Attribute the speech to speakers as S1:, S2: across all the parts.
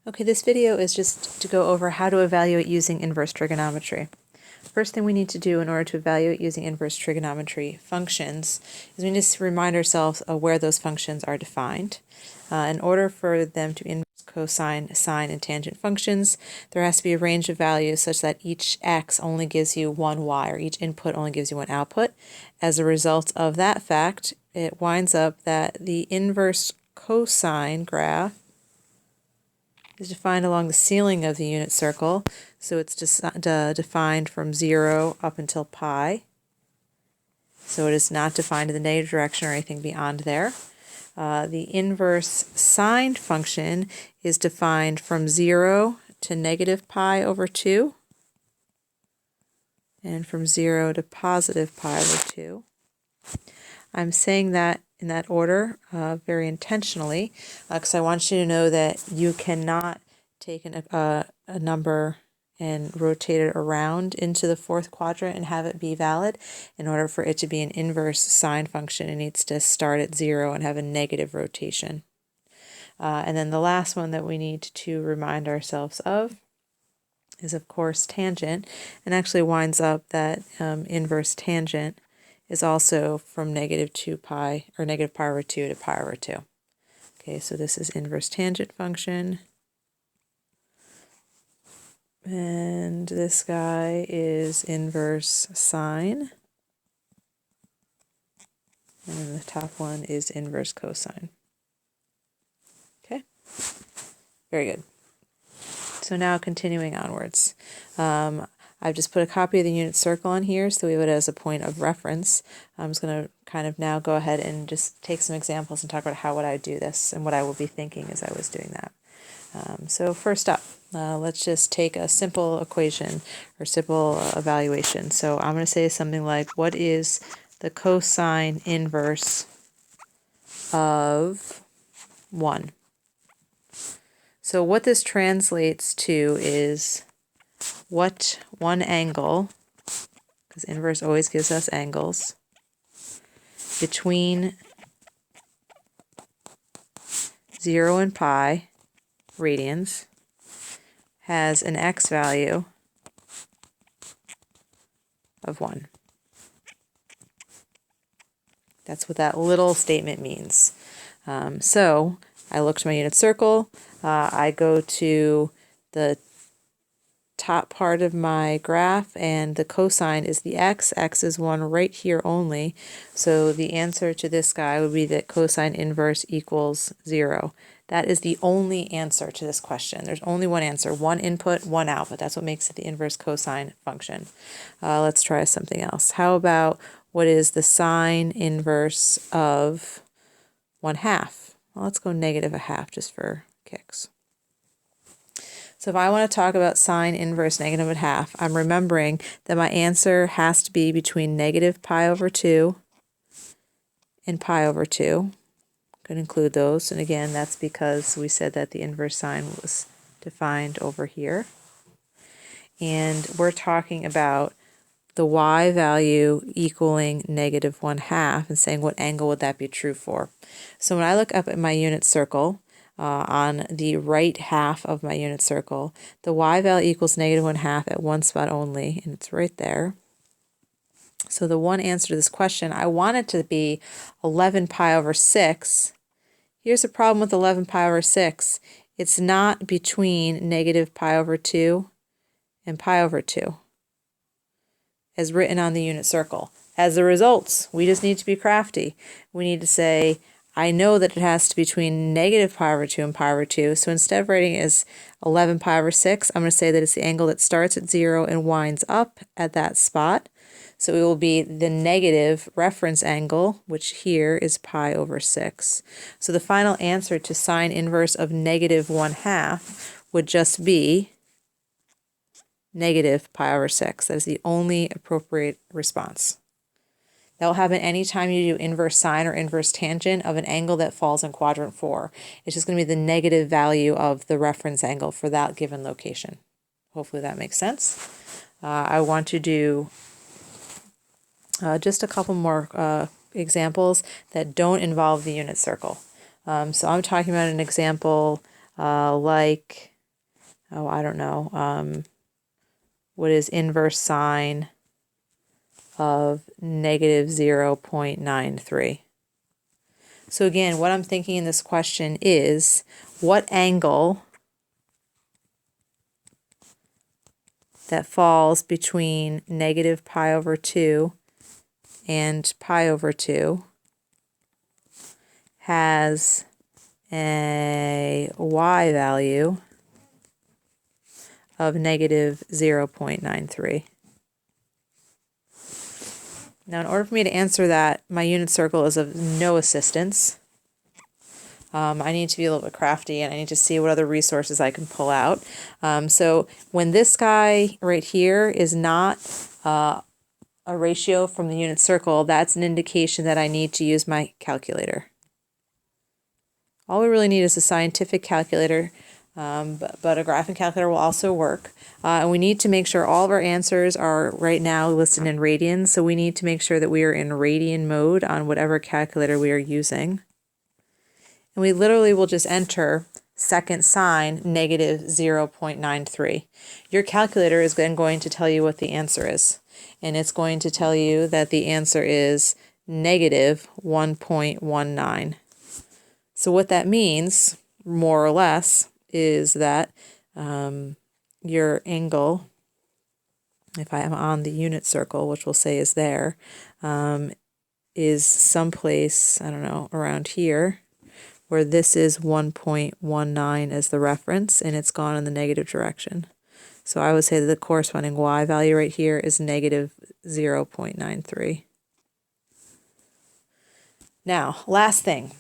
S1: Okay, this video is just to go over how to evaluate using inverse trigonometry. First thing we need to do in order to evaluate using inverse trigonometry functions is we need to remind ourselves of where those functions are defined. In order for them to be inverse, cosine, sine, and tangent functions, there has to be a range of values such that each x only gives you one y, or each input only gives you one output. As a result of that fact, it winds up that the inverse cosine graph is defined along the ceiling of the unit circle, so it's defined from 0 up until pi. So it is not defined in the negative direction or anything beyond there. The inverse sine function is defined from 0 to negative pi over 2, and from 0 to positive pi over 2. I'm saying that in that order very intentionally because I want you to know that you cannot take a number and rotate it around into the fourth quadrant and have it be valid. In order for it to be an inverse sine function, it needs to start at 0 and have a negative rotation. And then the last one that we need to remind ourselves of is, of course, tangent, and actually winds up that inverse tangent is also from negative 2 pi, or negative pi over 2 to pi over 2. Okay, so this is inverse tangent function. And this guy is inverse sine. And then the top one is inverse cosine. Okay, very good. So now continuing onwards. I've just put a copy of the unit circle on here so we have it as a point of reference. I'm just going to kind of now go ahead and just take some examples and talk about how would I do this and what I will be thinking as I was doing that. So first up, let's just take a simple equation or simple evaluation. So I'm going to say something like, what is the cosine inverse of 1? So what this translates to is what one angle, because inverse always gives us angles, between 0 and pi radians has an x value of 1. That's what that little statement means. So I look to my unit circle, I go to the top part of my graph, and the cosine is the x. X is 1 right here only. So the answer to this guy would be that cosine inverse equals 0. That is the only answer to this question. There's only one answer, one input, one output. That's what makes it the inverse cosine function. Let's try something else. How about what is the sine inverse of 1/2? Well, let's go negative 1/2 just for kicks. So if I want to talk about sine inverse negative 1/2, I'm remembering that my answer has to be between negative pi over 2 and pi over 2. Could include those, and again, that's because we said that the inverse sine was defined over here. And we're talking about the y value equaling negative 1/2 and saying what angle would that be true for. So when I look up at my unit circle, on the right half of my unit circle, the y value equals negative 1/2 at one spot only, and it's right there. So the one answer to this question, I want it to be 11 pi over 6. Here's the problem with 11 pi over 6. It's not between negative pi over 2 and pi over 2, as written on the unit circle. As a result, we just need to be crafty. We need to say, I know that it has to be between negative pi over 2 and pi over 2, so instead of writing it as 11 pi over 6, I'm going to say that it's the angle that starts at 0 and winds up at that spot. So it will be the negative reference angle, which here is pi over 6. So the final answer to sine inverse of negative 1/2 would just be negative pi over 6. That is the only appropriate response. That will happen anytime you do inverse sine or inverse tangent of an angle that falls in quadrant 4. It's just going to be the negative value of the reference angle for that given location. Hopefully that makes sense. I want to do just a couple more examples that don't involve the unit circle. So I'm talking about an example like oh, I don't know, what is inverse sine of negative 0.93? So again, what I'm thinking in this question is, what angle that falls between negative pi over 2 and pi over 2 has a y value of negative 0.93. Now, in order for me to answer that, my unit circle is of no assistance. I need to be a little bit crafty, and I need to see what other resources I can pull out. So when this guy right here is not a ratio from the unit circle, that's an indication that I need to use my calculator. All we really need is a scientific calculator, but a graphing calculator will also work. And we need to make sure all of our answers are right now listed in radians, so we need to make sure that we are in radian mode on whatever calculator we are using. And we literally will just enter second sine negative 0.93. Your calculator is then going to tell you what the answer is. And it's going to tell you that the answer is negative 1.19. So what that means, more or less, is that your angle, if I am on the unit circle, which we'll say is there, is someplace, I don't know, around here, where this is 1.19 as the reference, and it's gone in the negative direction. So I would say that the corresponding y value right here is negative 0.93. Now, last thing.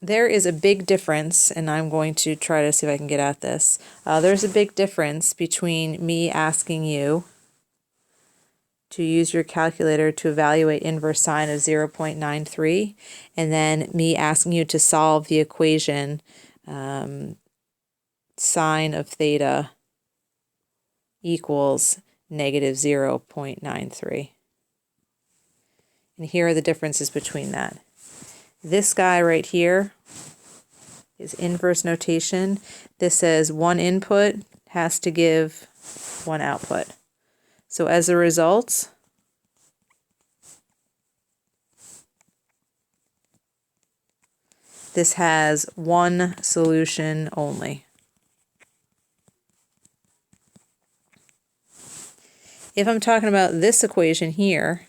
S1: There is a big difference, and I'm going to try to see if I can get at this. There's a big difference between me asking you to use your calculator to evaluate inverse sine of 0.93, and then me asking you to solve the equation sine of theta equals negative 0.93. And here are the differences between that. This guy right here is inverse notation. This says one input has to give one output. So as a result, this has one solution only. If I'm talking about this equation here,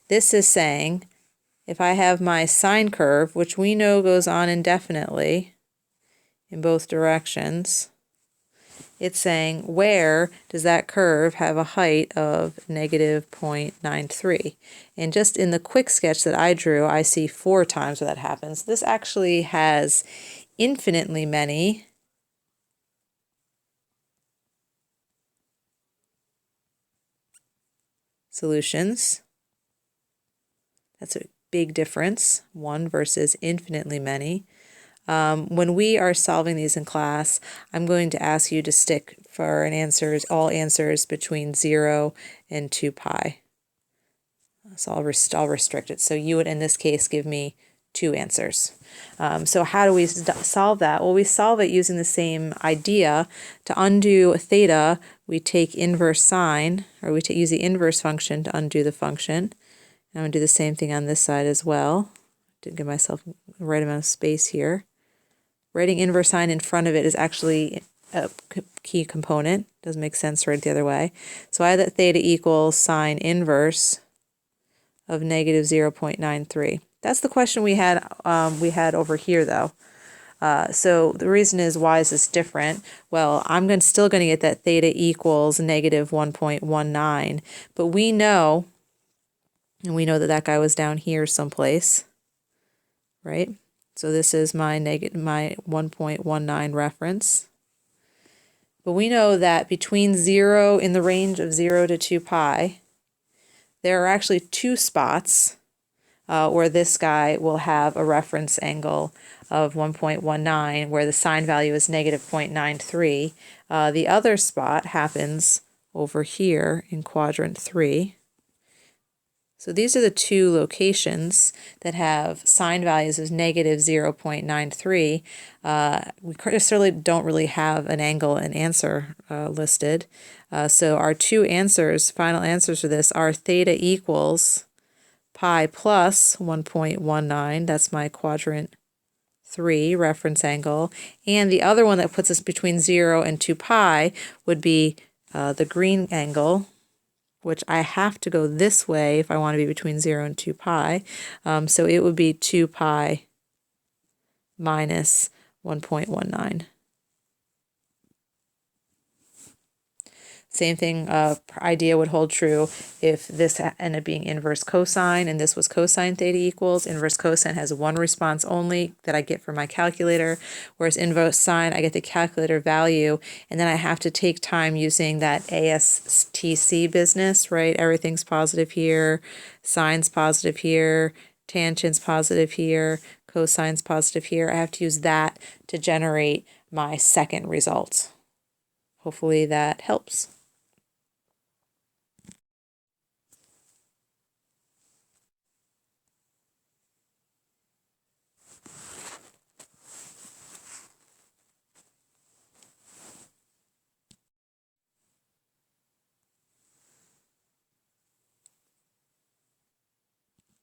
S1: this is saying if I have my sine curve, which we know goes on indefinitely in both directions, it's saying where does that curve have a height of negative 0.93? And just in the quick sketch that I drew, I see 4 times where that happens. This actually has infinitely many solutions. That's a big difference, 1 versus infinitely many. When we are solving these in class, I'm going to ask you to stick for an answers, all answers between 0 and 2 pi. So I'll restrict it. So you would, in this case, give me 2 answers. So how do we solve that? Well, we solve it using the same idea. To undo theta, we take inverse sine, or we use the inverse function to undo the function. And I'm going to do the same thing on this side as well. Didn't give myself the right amount of space here. Writing inverse sine in front of it is actually a key component. Doesn't make sense to write it the other way. So I have that theta equals sine inverse of negative 0.93. That's the question we had over here, though. So the reason is, why is this different? Well, I'm still going to get that theta equals negative 1.19, but we know, and we know that that guy was down here someplace, right? So this is my 1.19 reference. But we know that between 0, in the range of 0 to 2 pi, there are actually 2 spots where this guy will have a reference angle of 1.19, where the sine value is negative 0.93. The other spot happens over here in quadrant 3. So these are the two locations that have sine values of negative 0.93. We necessarily don't really have an angle and answer listed. So our two answers, final answers for this, are theta equals pi plus 1.19. That's my quadrant 3 reference angle. And the other one that puts us between 0 and 2 pi would be the green angle, which I have to go this way if I want to be between 0 and 2 pi. So it would be 2 pi minus 1.19. Same thing, idea would hold true if this ended up being inverse cosine and this was cosine theta equals. Inverse cosine has one response only that I get from my calculator, whereas inverse sine, I get the calculator value, and then I have to take time using that ASTC business, right? Everything's positive here, sine's positive here, tangent's positive here, cosine's positive here. I have to use that to generate my second result. Hopefully that helps.